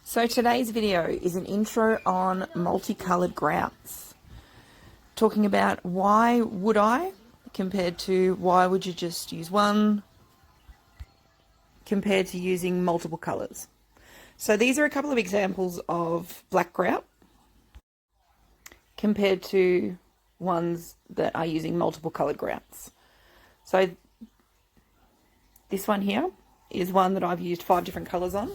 So today's video is an intro on multicolored grouts, talking about why would I compared to why would you just use one compared to using multiple colors. So these are a couple of examples of black grout compared to ones that are using multiple colored grouts. So this one here is one that I've used 5 different colors on.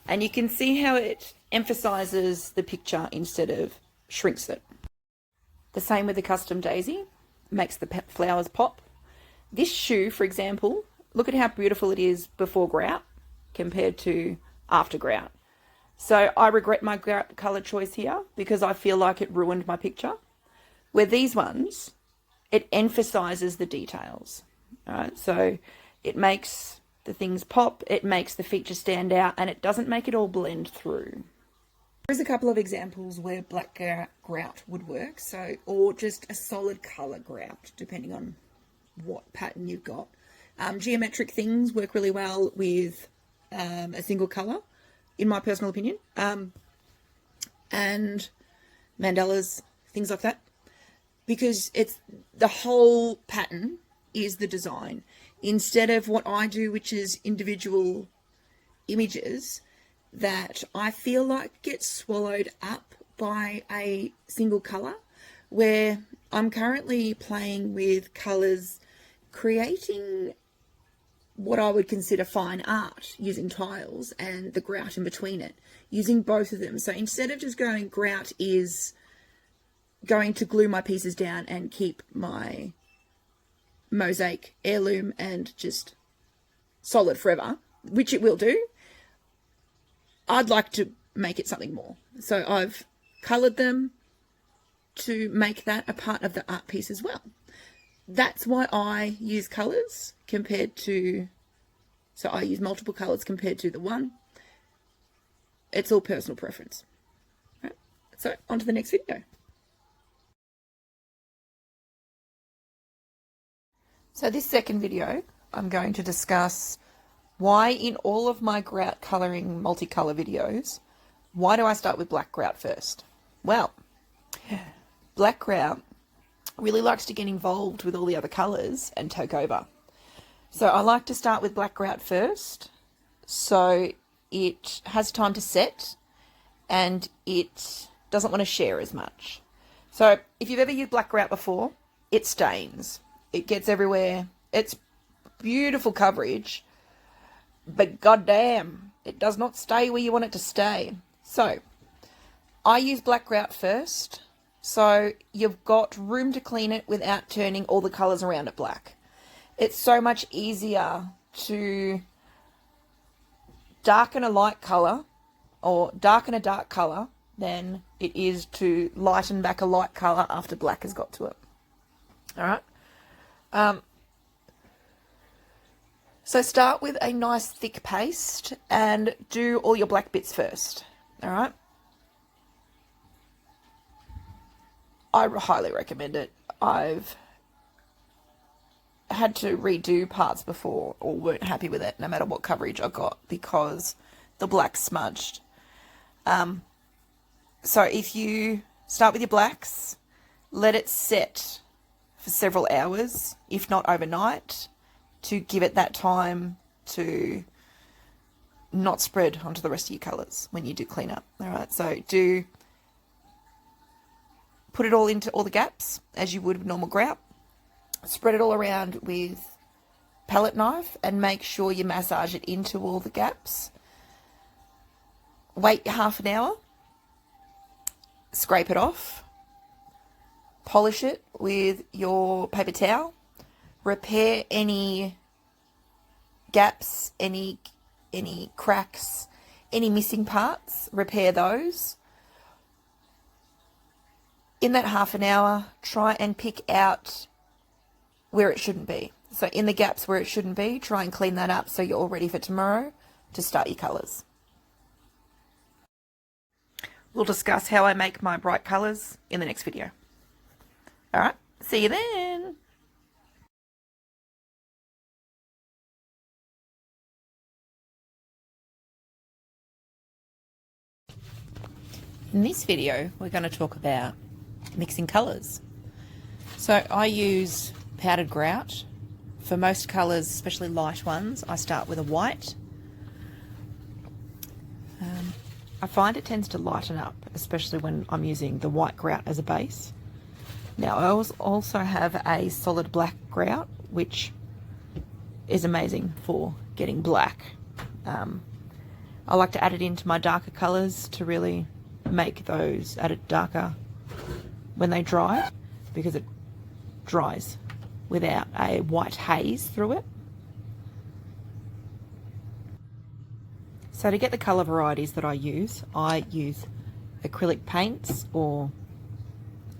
And you can see how it emphasizes the picture instead of shrinks it. The same with the custom daisy, makes the flowers pop. This shoe, for example, look at how beautiful it is before grout compared to after grout. So I regret my grout color choice here because I feel like it ruined my picture. Where these ones, it emphasizes the details. All right, so it makes the things pop, it makes the feature stand out, and it doesn't make it all blend through. Here's a couple of examples where black grout would work, or just a solid color grout, depending on what pattern you've got. Geometric things work really well with a single color, in my personal opinion, and mandalas, things like that, because it's the whole pattern is the design. Instead of what I do, which is individual images that I feel like get swallowed up by a single color, where I'm currently playing with colors, creating what I would consider fine art using tiles and the grout in between it, using both of them. So instead of just going grout is going to glue my pieces down and keep my mosaic heirloom and just solid forever, which it will do, I'd like to make it something more. So I've colored them to make that a part of the art piece as well. That's why I use colors compared to, so I use multiple colors compared to the one. It's all personal preference. Right? So on to the next video. So this second video, I'm going to discuss why in all of my grout colouring multicolor videos, why do I start with black grout first? Well, black grout really likes to get involved with all the other colours and take over. So I like to start with black grout first, so it has time to set and it doesn't want to share as much. So if you've ever used black grout before, it stains. It gets everywhere. It's beautiful coverage, but goddamn, it does not stay where you want it to stay. So I use black grout first, so you've got room to clean it without turning all the colours around it black. It's so much easier to darken a light colour or darken a dark colour than it is to lighten back a light colour after black has got to it. All right. So start with a nice thick paste and do all your black bits first. All right. I highly recommend it. I've had to redo parts before or weren't happy with it no matter what coverage I got because the black smudged. So if you start with your blacks, let it set for several hours, if not overnight, to give it that time to not spread onto the rest of your colours when you do clean up. All right, so do put it all into all the gaps as you would with normal grout. Spread it all around with palette knife and make sure you massage it into all the gaps. Wait half an hour, scrape it off, polish it with your paper towel, repair any gaps, any cracks, any missing parts, repair those. In that half an hour, try and pick out where it shouldn't be. So in the gaps where it shouldn't be, try and clean that up so you're all ready for tomorrow to start your colours. We'll discuss how I make my bright colours in the next video. All right, see you then. In this video, we're going to talk about mixing colours. So I use powdered grout. For most colours, especially light ones, I start with a white. I find it tends to lighten up, especially when I'm using the white grout as a base. Now I also have a solid black grout, which is amazing for getting black. I like to add it into my darker colours to really make those added darker when they dry, because it dries without a white haze through it. So to get the colour varieties that I use acrylic paints or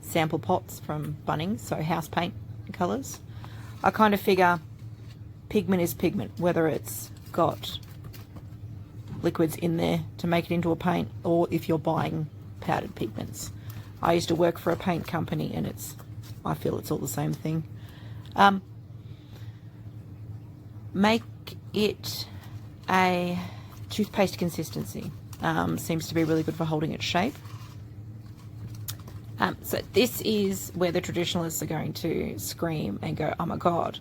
sample pots from Bunnings, so house paint colours. I kind of figure pigment is pigment, whether it's got liquids in there to make it into a paint or if you're buying powdered pigments. I used to work for a paint company and I feel it's all the same thing. Make it a toothpaste consistency. Seems to be really good for holding its shape. So this is where the traditionalists are going to scream and go, oh my god,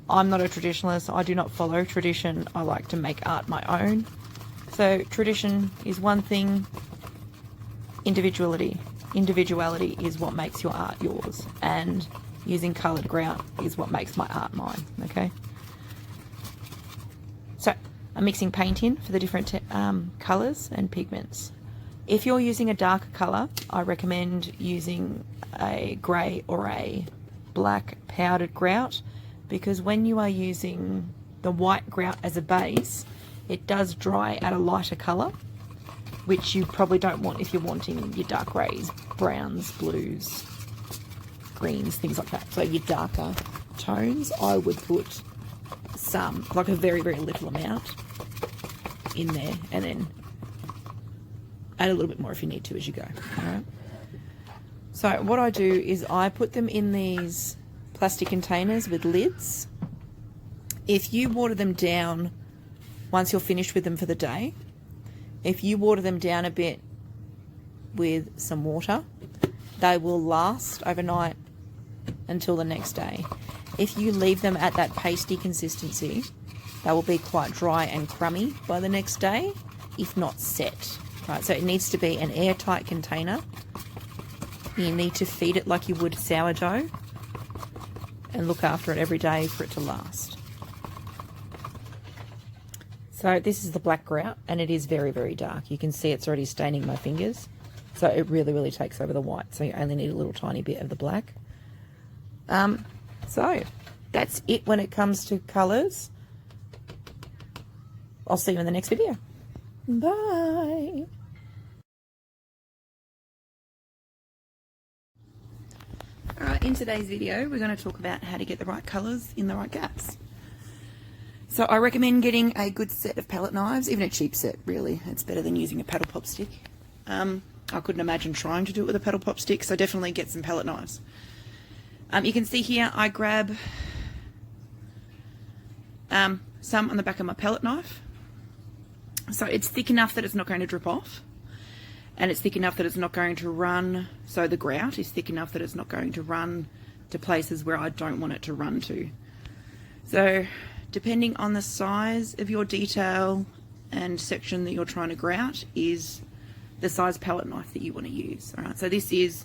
I'm not a traditionalist, I do not follow tradition, I like to make art my own. So tradition is one thing, individuality is what makes your art yours, and using coloured grout is what makes my art mine, okay? So I'm mixing paint in for the different colours and pigments. If you're using a darker colour, I recommend using a grey or a black powdered grout, because when you are using the white grout as a base, it does dry at a lighter colour, which you probably don't want if you're wanting your dark greys, browns, blues, greens, things like that. So your darker tones, I would put some, like a very, very little amount in there, and then add a little bit more if you need to as you go. All right. So what I do is I put them in these plastic containers with lids. If you water them down once you're finished with them for the day, if you water them down a bit with some water, they will last overnight until the next day. If you leave them at that pasty consistency, they will be quite dry and crummy by the next day, if not set. Right, so it needs to be an airtight container. You need to feed it like you would sourdough and look after it every day for it to last. So this is the black grout, and it is very, very dark. You can see it's already staining my fingers. So it really, really takes over the white. So you only need a little tiny bit of the black. So that's it when it comes to colours. I'll see you in the next video. Bye. Alright, in today's video we're going to talk about how to get the right colours in the right gaps. So I recommend getting a good set of palette knives, even a cheap set really. It's better than using a paddle pop stick. I couldn't imagine trying to do it with a paddle pop stick, so definitely get some palette knives. You can see here I grab some on the back of my palette knife. So it's thick enough that it's not going to drip off, and it's thick enough that it's not going to run, so the grout is thick enough that it's not going to run to places where I don't want it to run to. So depending on the size of your detail and section that you're trying to grout is the size palette knife that you want to use. Alright, so this is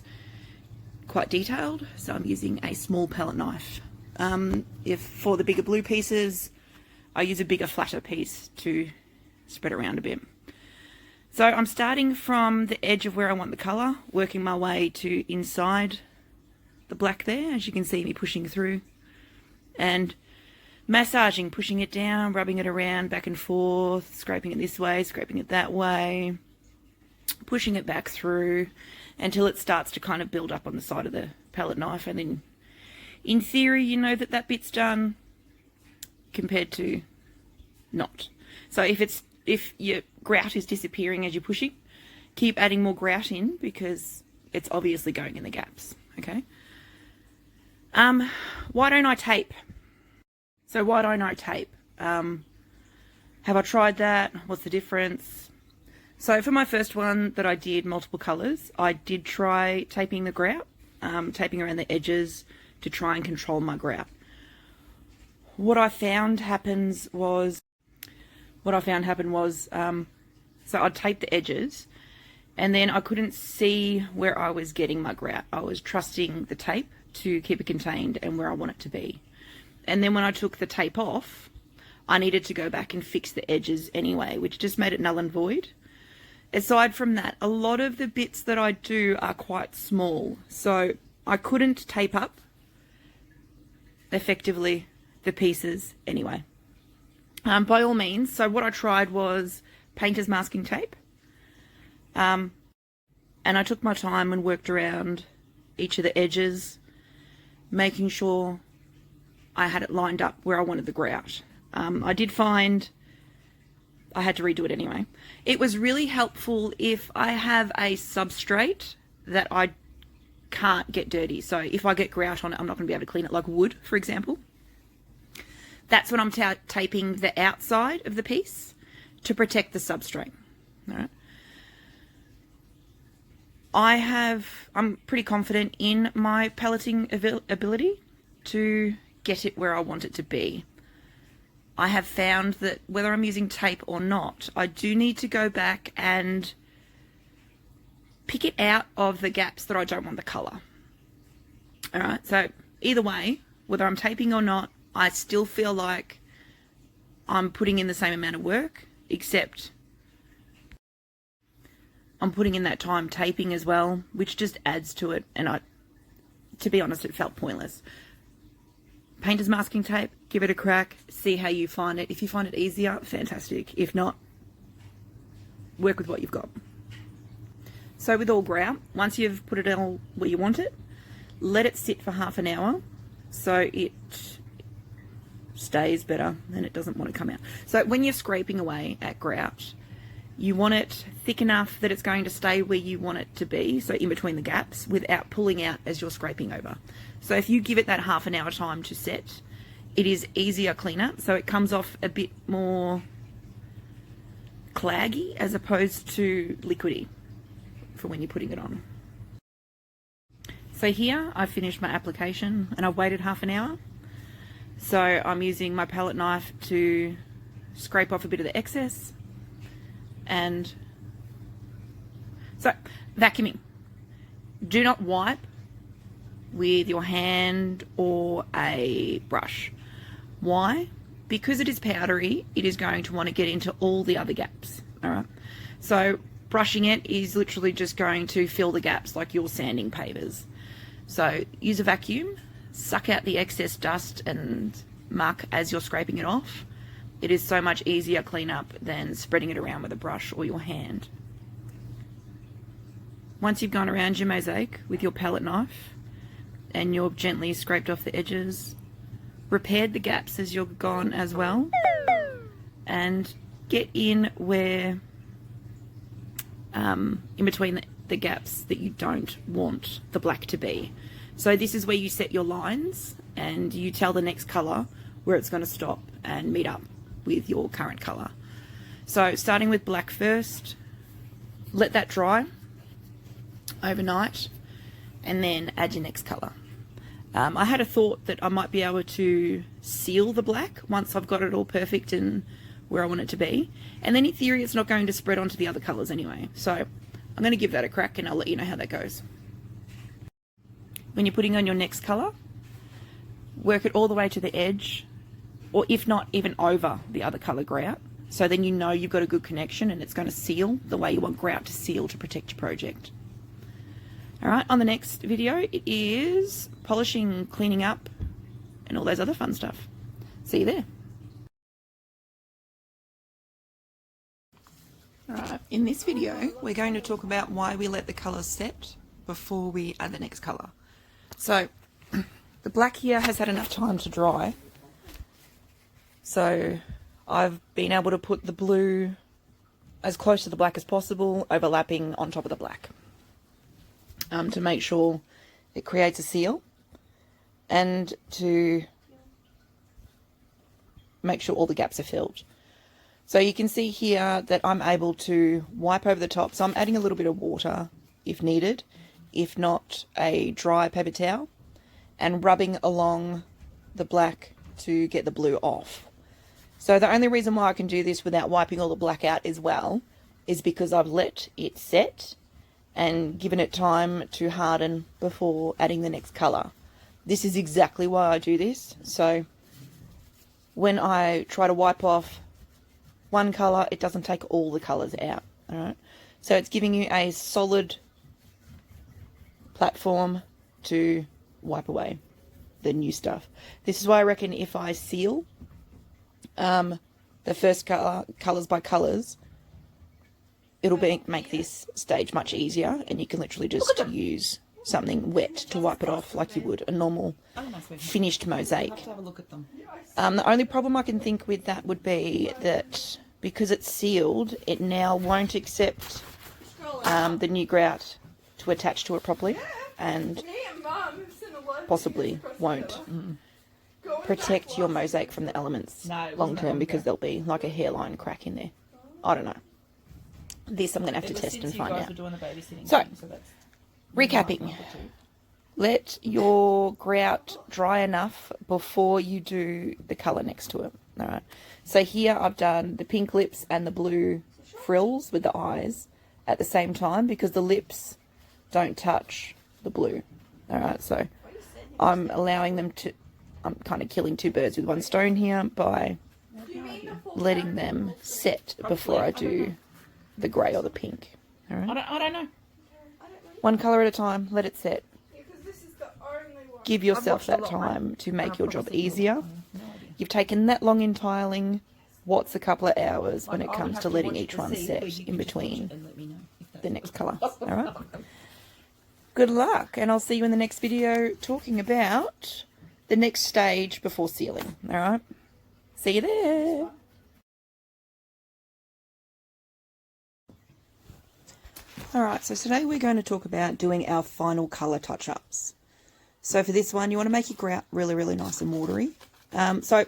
quite detailed, so I'm using a small palette knife. If for the bigger blue pieces, I use a bigger, flatter piece to spread around a bit. So I'm starting from the edge of where I want the colour, working my way to inside the black there, as you can see me pushing through, and massaging, pushing it down, rubbing it around back and forth, scraping it this way, scraping it that way, pushing it back through until it starts to kind of build up on the side of the palette knife, and then in theory you know that that bit's done compared to not. So if your grout is disappearing as you're pushing, keep adding more grout in because it's obviously going in the gaps, okay? Why don't I tape? So why don't I tape? Have I tried that? What's the difference? So for my first one that I did multiple colours, I did try taping the grout, taping around the edges to try and control my grout. What I found happened was, so I'd tape the edges and then I couldn't see where I was getting my grout. I was trusting the tape to keep it contained and where I want it to be. And then when I took the tape off, I needed to go back and fix the edges anyway, which just made it null and void. Aside from that, a lot of the bits that I do are quite small, so I couldn't tape up effectively the pieces anyway. By all means, so what I tried was painter's masking tape, and I took my time and worked around each of the edges, making sure I had it lined up where I wanted the grout. I did find I had to redo it anyway. It was really helpful if I have a substrate that I can't get dirty. So if I get grout on it, I'm not going to be able to clean it, like wood, for example. That's when I'm taping the outside of the piece to protect the substrate. All right. I'm pretty confident in my pelleting ability to get it where I want it to be. I have found that whether I'm using tape or not, I do need to go back and pick it out of the gaps that I don't want the colour. Alright, so either way, whether I'm taping or not, I still feel like I'm putting in the same amount of work, except I'm putting in that time taping as well, which just adds to it, and to be honest, it felt pointless. Painter's masking tape, give it a crack, see how you find it. If you find it easier, fantastic. If not, work with what you've got. So with all grout, once you've put it all where you want it, let it sit for half an hour so it stays better and it doesn't want to come out. So when you're scraping away at grout, you want it thick enough that it's going to stay where you want it to be, so in between the gaps, without pulling out as you're scraping over. So if you give it that half an hour time to set, it is easier cleanup, so it comes off a bit more claggy as opposed to liquidy for when you're putting it on. So here I finished my application and I waited half an hour. So I'm using my palette knife to scrape off a bit of the excess. And so vacuuming. Do not wipe with your hand or a brush. Why? Because it is powdery, it is going to want to get into all the other gaps. All right. So brushing it is literally just going to fill the gaps like you're sanding pavers. So use a vacuum, suck out the excess dust and muck as you're scraping it off. It is so much easier cleanup than spreading it around with a brush or your hand. Once you've gone around your mosaic with your palette knife and you've gently scraped off the edges, repaired the gaps as you've gone as well, and get in where, in between the gaps that you don't want the black to be. So this is where you set your lines and you tell the next colour where it's going to stop and meet up with your current colour. So starting with black first, let that dry overnight and then add your next colour. I had a thought that I might be able to seal the black once I've got it all perfect and where I want it to be, and then in theory it's not going to spread onto the other colours anyway. So I'm going to give that a crack and I'll let you know how that goes. When you're putting on your next colour, work it all the way to the edge, or if not, even over the other colour grout, so then you know you've got a good connection and it's going to seal the way you want grout to seal to protect your project. Alright, on the next video it is polishing, cleaning up and all those other fun stuff. See you there. Alright, in this video we're going to talk about why we let the colours set before we add the next colour. So the black here has had enough time to dry, so I've been able to put the blue as close to the black as possible, overlapping on top of the black, to make sure it creates a seal and to make sure all the gaps are filled. So you can see here that I'm able to wipe over the top. So I'm adding a little bit of water if needed, if not a dry paper towel, and rubbing along the black to get the blue off. So the only reason why I can do this without wiping all the black out as well is because I've let it set and given it time to harden before adding the next colour. This is exactly why I do this. So when I try to wipe off one colour, it doesn't take all the colours out. Alright, so it's giving you a solid platform to wipe away the new stuff. This is why I reckon if I seal the first colours by colours, it'll make this stage much easier, and you can literally just use something wet to wipe it off like you would a normal finished mosaic. The only problem I can think with that would be that because it's sealed, it now won't accept the new grout to attach to it properly, and possibly won't protect your mosaic from the elements long term, because there'll be like a hairline crack in there. I don't know. This I'm going to have to test and find out. So, recapping. Let your grout dry enough before you do the colour next to it. Alright. So here I've done the pink lips and the blue frills with the eyes at the same time, because the lips don't touch the blue. Alright, so I'm allowing them to, I'm kind of killing two birds with one stone here by letting them set before I do the grey or the pink. Alright. I don't know. One colour at a time, let it set. Give yourself that time to make your job easier. You've taken that long in tiling. What's a couple of hours when it comes to letting each one set in between the next colour? Alright? Good luck, and I'll see you in the next video talking about the next stage before sealing. Alright? See you there. Alright, so today we're going to talk about doing our final colour touch-ups. So for this one, you want to make your grout really, really nice and watery. So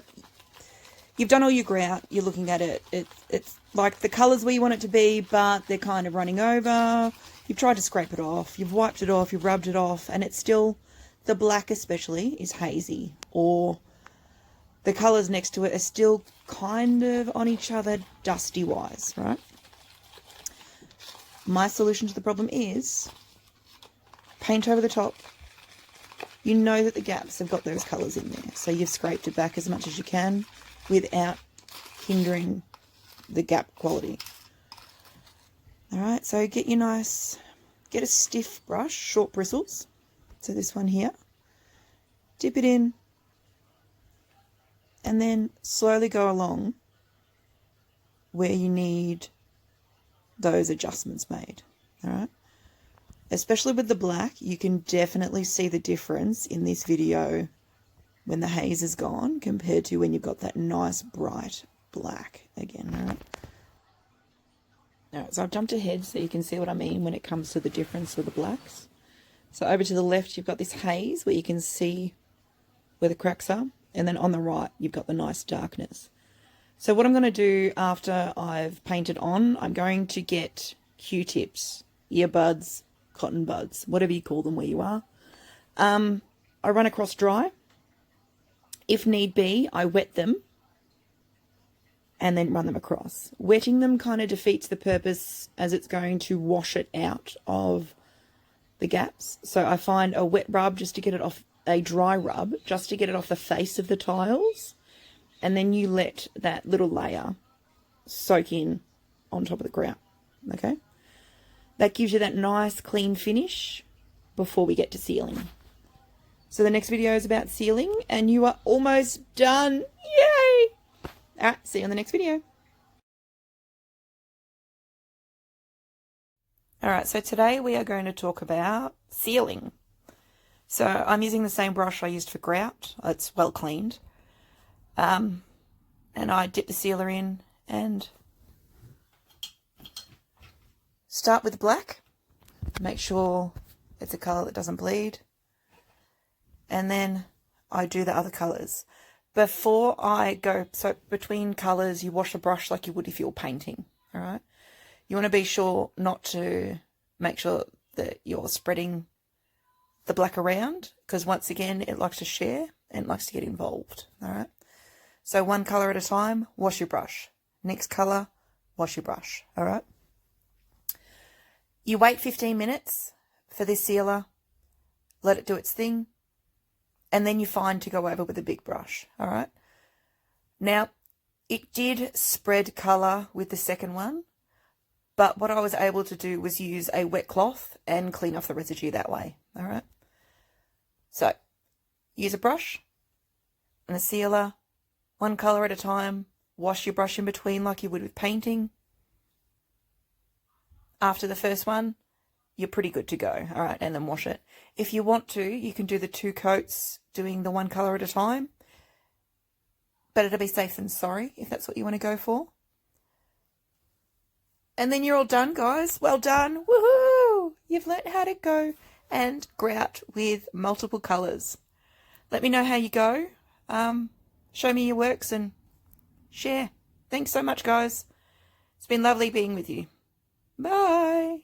you've done all your grout, you're looking at it, it's like the colours where you want it to be, but they're kind of running over. You've tried to scrape it off, you've wiped it off, you've rubbed it off, and it's still, the black especially, is hazy, or the colours next to it are still kind of on each other dusty-wise, right? My solution to the problem is paint over the top. You know that the gaps have got those colours in there, so you've scraped it back as much as you can without hindering the gap quality. Alright, so get a stiff brush, short bristles, so this one here, dip it in, and then slowly go along where you need those adjustments made. Alright, especially with the black, you can definitely see the difference in this video when the haze is gone compared to when you've got that nice bright black again. Alright, so I've jumped ahead so you can see what I mean when it comes to the difference of the blacks. So over to the left you've got this haze where you can see where the cracks are, and then on the right you've got the nice darkness. So what I'm going to do after I've painted on, I'm going to get Q-tips, earbuds, cotton buds, whatever you call them where you are. I run across dry. If need be, I wet them and then run them across. Wetting them kind of defeats the purpose, as it's going to wash it out of the gaps. So I find a wet rub just to get it off, a dry rub just to get it off the face of the tiles, and then you let that little layer soak in on top of the grout. Okay? That gives you that nice clean finish before we get to sealing. So the next video is about sealing, and you are almost done. Yay! Alright, see you in the next video. Alright, so today we are going to talk about sealing. So I'm using the same brush I used for grout. It's well cleaned. And I dip the sealer in and start with black. Make sure it's a colour that doesn't bleed. And then I do the other colours. before I go, so between colours, you wash a brush like you would if you were painting, all right? You want to be sure not to make sure that you're spreading the black around, because once again, it likes to share and likes to get involved, all right? So one colour at a time, wash your brush. Next colour, wash your brush, all right? You wait 15 minutes for this sealer, let it do its thing, and then you're fine to go over with a big brush, all right? Now, it did spread colour with the second one, but what I was able to do was use a wet cloth and clean off the residue that way, all right? So, use a brush and a sealer, one colour at a time, wash your brush in between like you would with painting. After the first one, you're pretty good to go, all right, and then wash it. If you want to, you can do the 2 coats doing the 1 colour at a time. Better to be safe than sorry if that's what you want to go for. And then you're all done, guys. Well done. Woohoo! You've learnt how to go and grout with multiple colours. Let me know how you go. Show me your works and share. Thanks so much, guys. It's been lovely being with you. Bye.